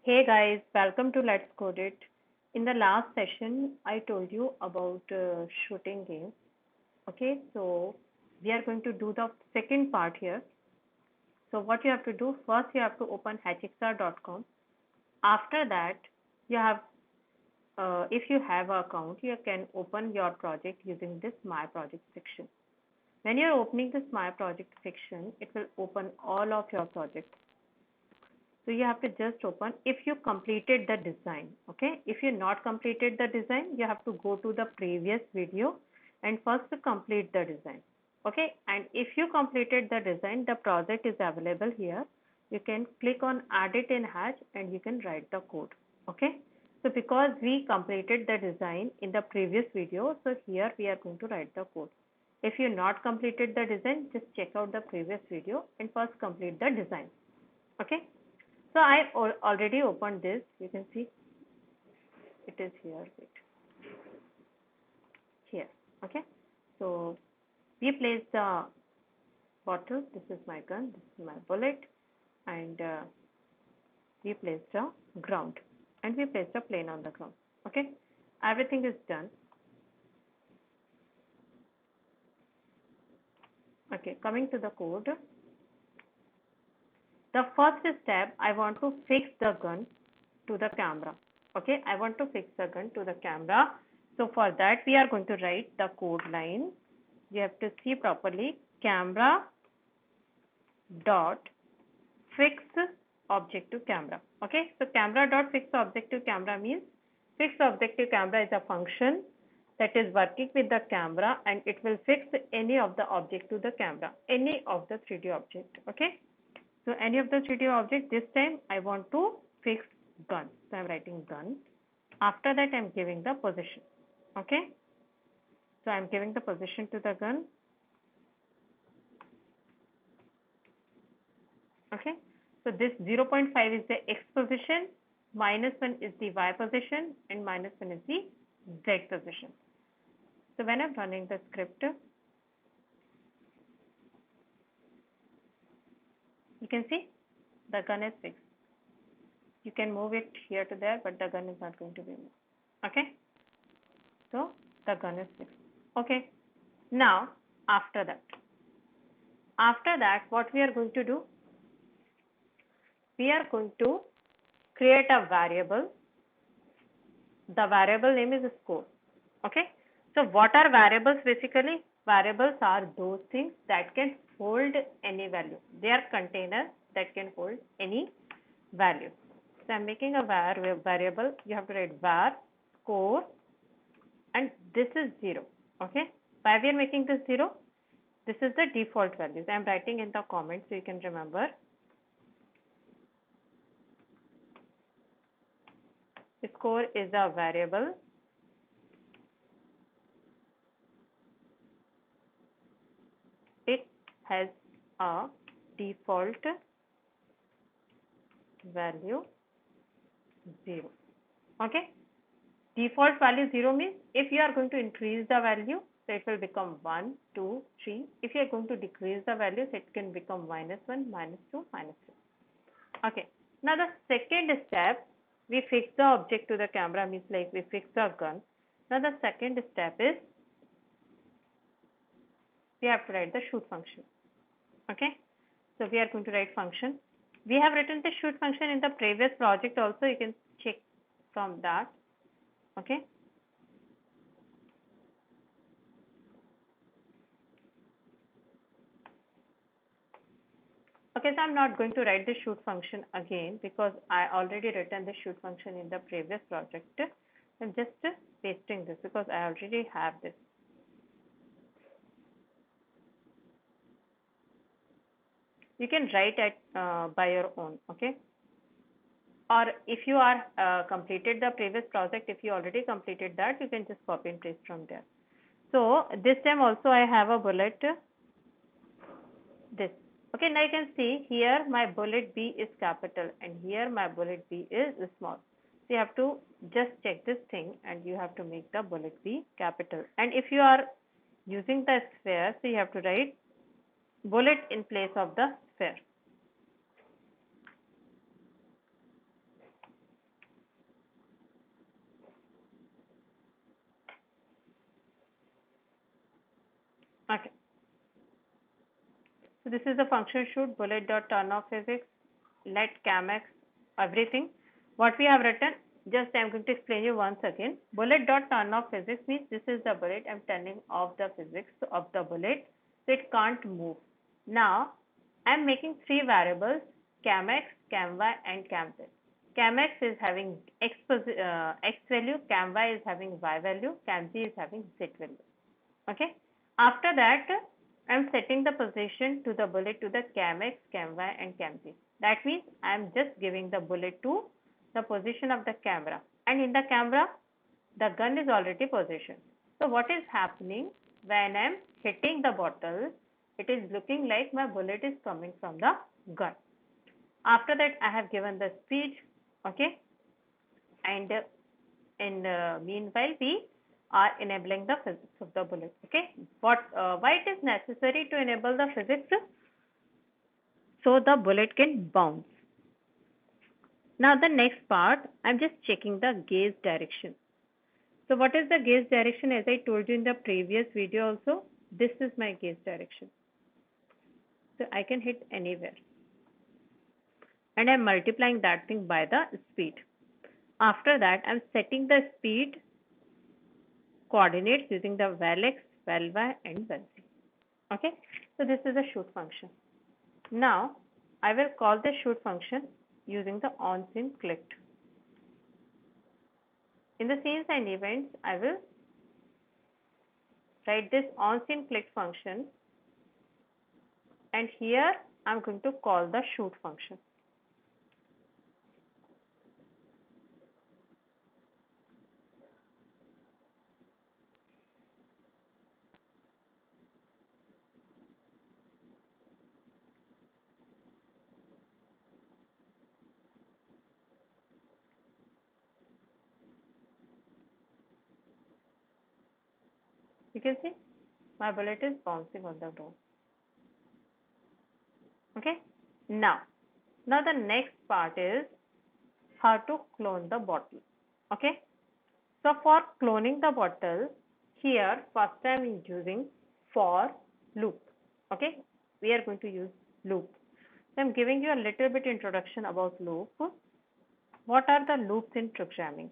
Hey guys, welcome to Let's Code It. In the last session, I told you about shooting games. Okay, so we are going to do the second part here. So what you have to do first, you have to open hatchxr.com. After that, you have, if you have an account, you can open your project using this My Project section. When you are opening this My Project section, it will open all of your projects. So you have to just open if you completed the design. Okay, if you not completed the design, you have to go to the previous video and first complete the design. Okay, and if you completed the design, the project is available here. You can click on add it in Hatch and you can write the code. Okay, so because we completed the design in the previous video, so here we are going to write the code. If you not completed the design, just check out the previous video and first complete the design. Okay, so I already opened this. You can see it is here. Wait, here. Okay. So we place the bottle. This is my gun. This is my bullet, and we place the ground, and we place the plane on the ground. Okay. Everything is done. Okay. Coming to the code. The first step, I want to fix the gun to the camera. Okay, I want to fix the gun to the camera. So for that, we are going to write the code line. You have to see properly. Camera dot fix object to camera. Okay, so camera dot fix object to camera means fix object to camera is a function that is working with the camera and it will fix any of the object to the camera, any of the 3D object. Okay. So any of the 3D object, this time I want to fix gun. So I'm writing gun. After that, I'm giving the position. Okay. So I'm giving the position to the gun. Okay. So this 0.5 is the X position, -1 is the Y position, and -1 is the Z position. So when I'm running the script, you can see the gun is fixed. You can move it here to there, but the gun is not going to be moved. Okay. So the gun is fixed. Okay. Now, after that, what we are going to do? We are going to create a variable. The variable name is score. Okay. So what are variables basically? Variables are those things that can hold any value. They are containers that can hold any value. So I'm making a variable. You have to write var score and this is 0. Okay. Why we are making this 0? This is the default values. I'm writing in the comments so you can remember. Score is a variable. It has a default value 0. Okay. Default value 0 means if you are going to increase the value, so it will become 1, 2, 3. If you are going to decrease the values, it can become -1, -2, -3. Okay. Now the second step, we fix the object to the camera means like we fix the gun. Now the second step is we have to write the shoot function. Okay. So we are going to write function. We have written the shoot function in the previous project also. You can check from that. Okay. Okay, so I'm not going to write the shoot function again because I already written the shoot function in the previous project. I'm just pasting this because I already have this. You can write it by your own, okay? Or if you are completed the previous project, if you already completed that, you can just copy and paste from there. So this time also I have a bullet, this. Okay, now you can see here my bullet B is capital and here my bullet B is small. So you have to just check this thing and you have to make the bullet B capital. And if you are using the sphere, so you have to write bullet in place of the sphere. So this is the function shoot bullet dot turn off physics, let camex, everything. What we have written, just I am going to explain you once again. Bullet dot turn off physics means this is the bullet. I am turning off the physics of the bullet, so it can't move. Now I am making three variables: camex, camY, and camz. Camex is having x value, camY is having y value, camz is having z value. Okay. After that, I am setting the position to the bullet to the CamX, CamY and CamZ. That means I am just giving the bullet to the position of the camera. And in the camera, the gun is already positioned. So what is happening when I am hitting the bottle? It is looking like my bullet is coming from the gun. After that, I have given the speed. Okay. And in meanwhile, we are enabling the physics of the bullet. Okay, why it is necessary to enable the physics? So the bullet can bounce. Now the next part, I'm just checking the gaze direction. So what is the gaze direction? As I told you in the previous video also, this is my gaze direction. So I can hit anywhere. And I'm multiplying that thing by the speed. After that, I'm setting the speed coordinates using the val x, val y, and val z. Okay, so this is a shoot function. Now I will call the shoot function using the on-scene clicked. In the scenes and events, I will write this on-scene clicked function, and here I'm going to call the shoot function. You can see my bullet is bouncing on the door. Okay, now the next part is how to clone the bottle. Okay, so for cloning the bottle, here first I am using for loop. Okay, we are going to use loop. So I'm giving you a little bit introduction about loop. What are the loops in programming?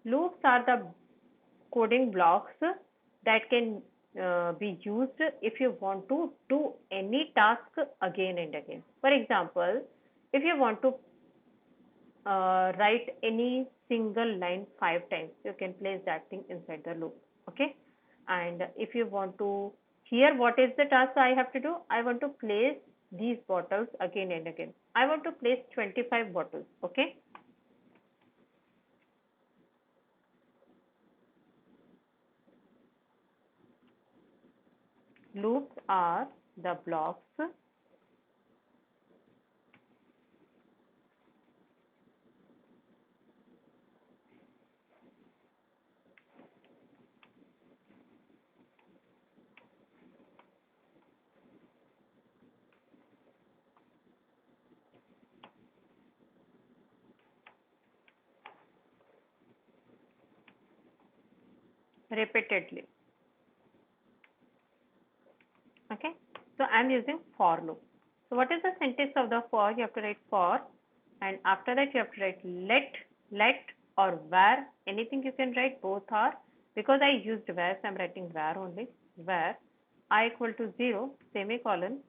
Loops are the coding blocks that can be used if you want to do any task again and again. For example, if you want to write any single line 5 times, you can place that thing inside the loop. Okay, and if you want to, here what is the task I have to do? I want to place these bottles again and again. I want to place 25 bottles. Okay, loops are the blocks repeatedly. Okay, so I'm using for loop. So what is the syntax of the for? You have to write for, and after that you have to write let or where. Anything you can write, both are. Because I used where, so I'm writing where only. Where I equal to 0, semicolon,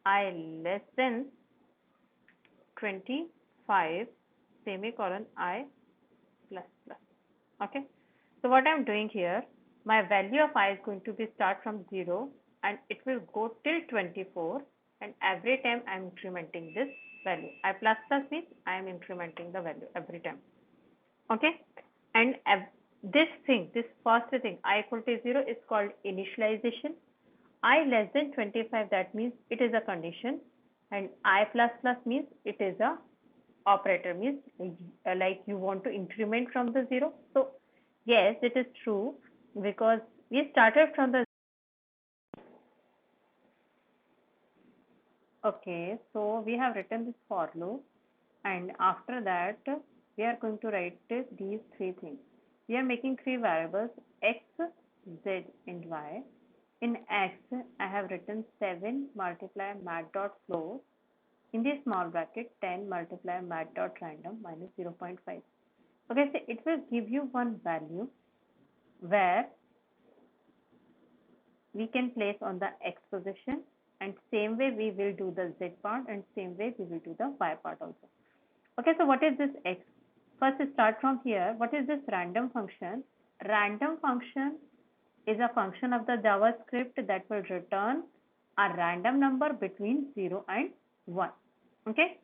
I less than 25, semicolon, I plus plus. Okay, so what I'm doing here, my value of I is going to be start from 0 and it will go till 24, and every time I'm incrementing this value. I plus plus means I am incrementing the value every time. Okay, and this thing, this first thing, I equal to 0 is called initialization. I less than 25, that means it is a condition, and I plus plus means it is a operator, means like you want to increment from the 0. So yes, it is true, because we started from the. Okay, so we have written this for loop, and after that we are going to write these three things. We are making three variables x, z and y. In x, I have written 7 multiply mat.floor. In the small bracket, 10 multiply mat.random minus 0.5. Okay, so it will give you one value where we can place on the x position, and same way we will do the z part, and same way we will do the y part also. Okay, so what is this x? First start from here. What is this random function? Random function is a function of the JavaScript that will return a random number between 0 and 1. Okay.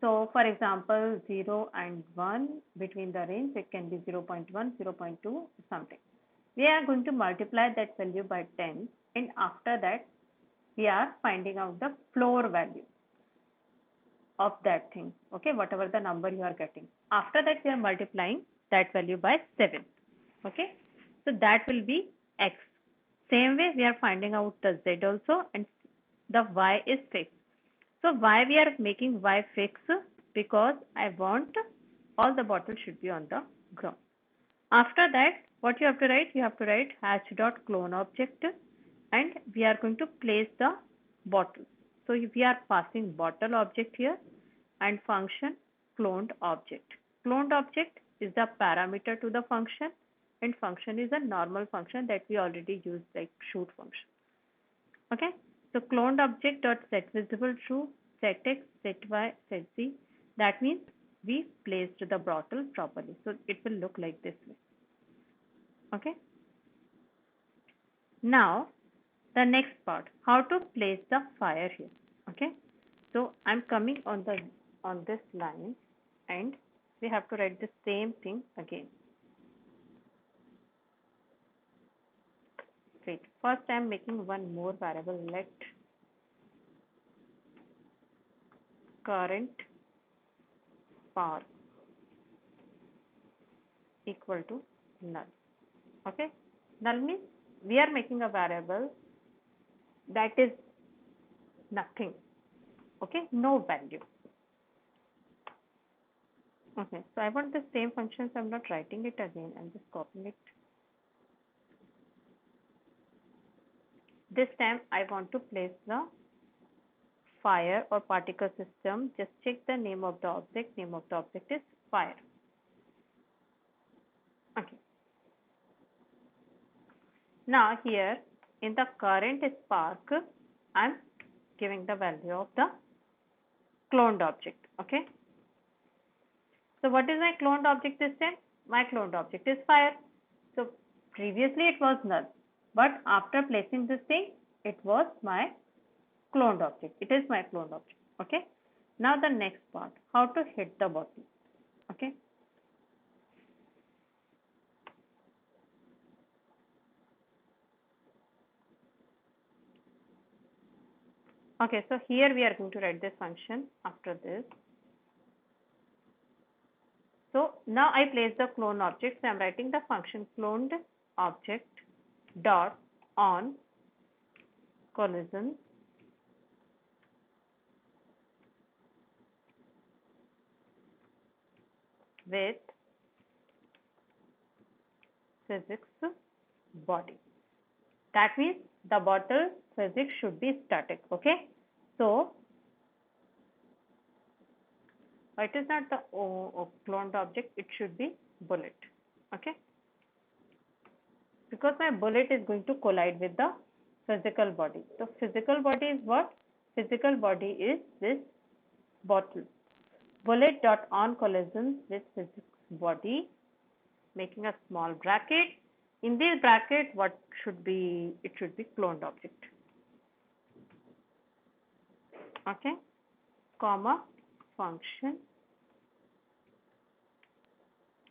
So for example, 0 and 1, between the range, it can be 0.1, 0.2, something. We are going to multiply that value by 10, and after that, we are finding out the floor value of that thing. Okay, whatever the number you are getting. After that, we are multiplying that value by 7. Okay, so that will be x. Same way, we are finding out the z also, and the y is fixed. So why we are making y fixed? Because I want all the bottles should be on the ground. After that, what you have to write? You have to write hatch.clone object, and we are going to place the bottle. So if we are passing bottle object here and function cloned object. Cloned object is the parameter to the function, and function is a normal function that we already use, like shoot function. Okay, so cloned object dot set visible true, set x, set y, set z. That means we placed the bottle properly. So it will look like this way. Okay. Now the next part, how to place the fire here. Okay. So I'm coming on this line, and we have to write the same thing again. Wait, first I'm making one more variable. Let current spark equal to null. Okay, null means we are making a variable that is nothing. Okay, no value. Okay, so I want the same function, so I'm not writing it again, I'm just copying it. This time I want to place the fire or particle system. Just check the name of the object. Name of the object is fire. Okay. Now here in the current spark, I'm giving the value of the cloned object. Okay. So what is my cloned object this time? My cloned object is fire. So previously it was null, but after placing this thing, it was my cloned object. It is my cloned object. Okay. Now the next part, how to hit the button. Okay. Okay, so here we are going to write this function after this. So now I place the clone object. So I'm writing the function cloned object dot on collision with physics body. That means the bottle physics should be static. Okay, so it is not the cloned object, it should be bullet. Okay, because my bullet is going to collide with the physical body. So physical body is what? Physical body is this bottle. Bullet dot on collisions with physics body, making a small bracket. In this bracket, what should be? It should be cloned object. Okay, comma function.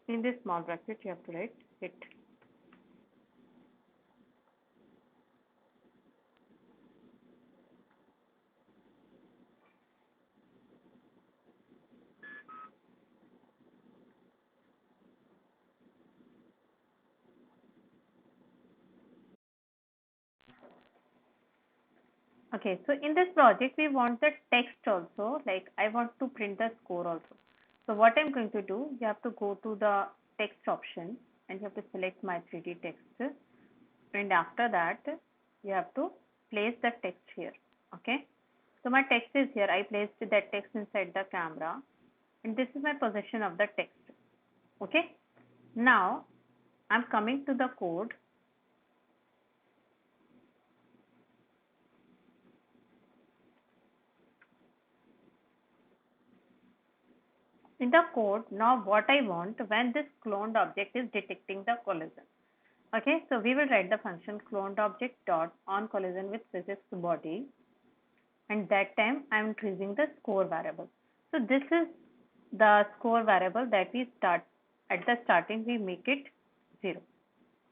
In this small bracket, you have to write it. Okay, so in this project, we want the text also, like I want to print the score also. So what I'm going to do, you have to go to the text option and you have to select my 3D text, and after that you have to place the text here. Okay, so my text is here. I placed that text inside the camera, and this is my position of the text. Okay, now I'm coming to the code. In the code, now what I want, when this cloned object is detecting the collision. Okay, so we will write the function cloned object dot on collision with physics body, and that time I am increasing the score variable. So this is the score variable that we start at the starting, we make it 0.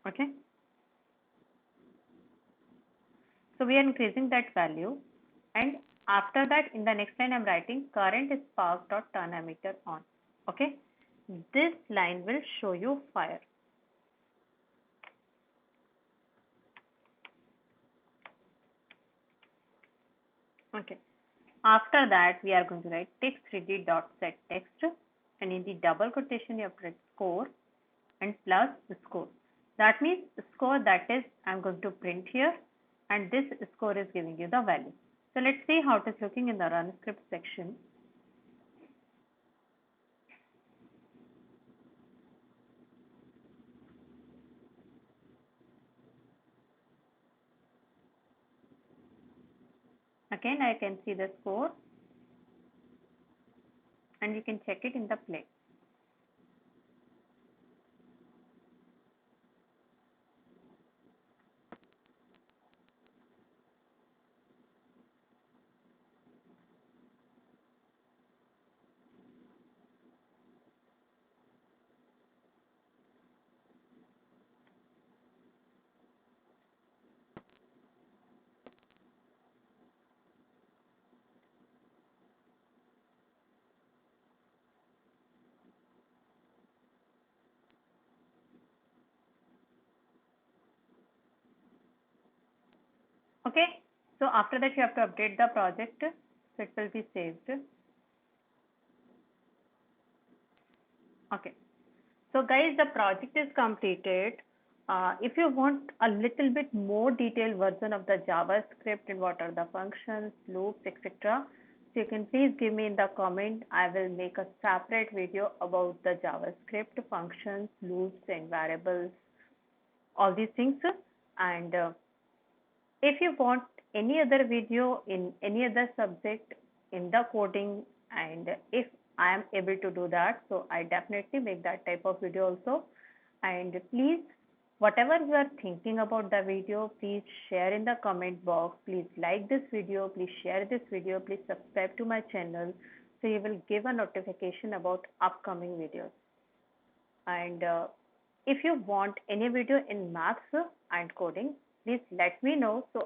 Okay, so we are increasing that value, and after that in the next line I'm writing current spark dot turn emitter on. Okay, this line will show you fire. Okay, after that we are going to write text3d dot set text, and in the double quotation you have to write score and plus score. That means score, that is I'm going to print here, and this score is giving you the value. So let's see how it is looking in the run script section. Again, I can see the score, and you can check it in the play. Okay, so after that you have to update the project, so it will be saved. Okay, so guys, the project is completed. If you want a little bit more detailed version of the JavaScript and what are the functions, loops, etc., so you can please give me in the comment. I will make a separate video about the JavaScript functions, loops, and variables, all these things. And if you want any other video in any other subject in the coding, and if I am able to do that, so I definitely make that type of video also. And please, whatever you are thinking about the video, please share in the comment box. Please like this video, please share this video, please subscribe to my channel, so you will give a notification about upcoming videos. And if you want any video in maths and coding, please let me know, so